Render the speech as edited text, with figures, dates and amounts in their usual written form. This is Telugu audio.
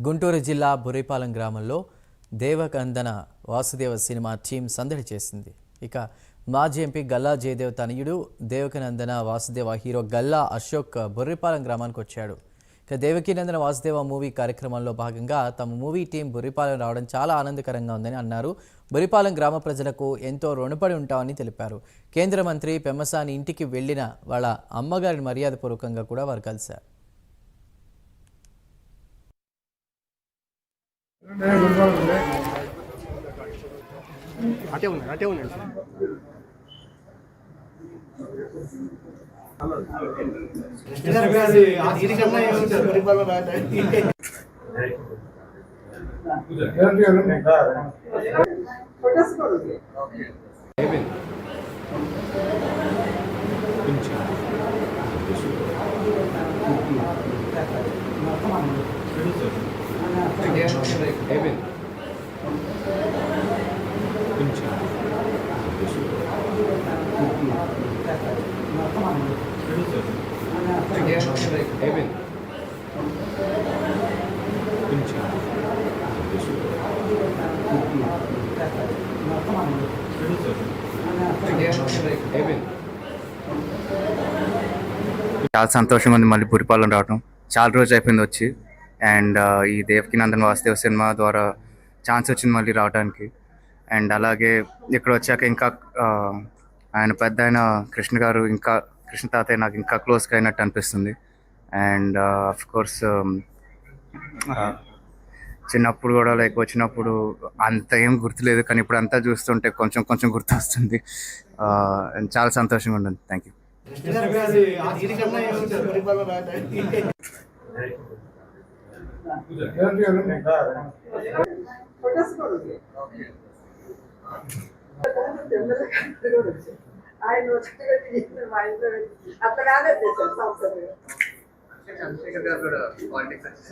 గుంటూరు జిల్లా బుర్రిపాలెం గ్రామంలో దేవకందన వాసుదేవ సినిమా టీం సందడి చేసింది. ఇక మాజీ ఎంపీ గల్లా జయదేవ్ తనయుడు దేవకనందన వాసుదేవ హీరో గల్లా అశోక్ బుర్రిపాలెం గ్రామానికి వచ్చాడు. ఇక దేవకీనందన వాసుదేవ మూవీ కార్యక్రమంలో భాగంగా తమ మూవీ టీం బుర్రిపాలెం రావడం చాలా ఆనందకరంగా ఉందని అన్నారు. బుర్రిపాలెం గ్రామ ప్రజలకు ఎంతో రుణపడి ఉంటామని తెలిపారు. కేంద్ర మంత్రి పెమ్మసాని ఇంటికి వెళ్లిన వాళ్ళ అమ్మగారిని మర్యాదపూర్వకంగా కూడా వారు కలిశారు. అటే ఉన్నాడు చాలా సంతోషంగా ఉంది మళ్ళీ బుర్రిపాలెం రావడం. చాలా రోజు అయిపోయింది వచ్చి. అండ్ ఈ దేవకీనందన వాసుదేవ సినిమా ద్వారా ఛాన్స్ వచ్చింది మళ్ళీ రావడానికి. అండ్ అలాగే ఇక్కడ వచ్చాక ఇంకా ఆయన పెద్ద ఆయన కృష్ణ గారు, ఇంకా కృష్ణ తాతయ్య నాకు ఇంకా క్లోజ్గా అయినట్టు అనిపిస్తుంది. అండ్ అఫ్ కోర్స్ చిన్నప్పుడు కూడా వచ్చినప్పుడు అంత ఏం గుర్తులేదు, కానీ ఇప్పుడు అంతా చూస్తుంటే కొంచెం కొంచెం గుర్తు వస్తుంది. చాలా సంతోషంగా ఉంటుంది. Thank you. చంద్రశేఖర్ గారు కూడా పాలిటిక్స్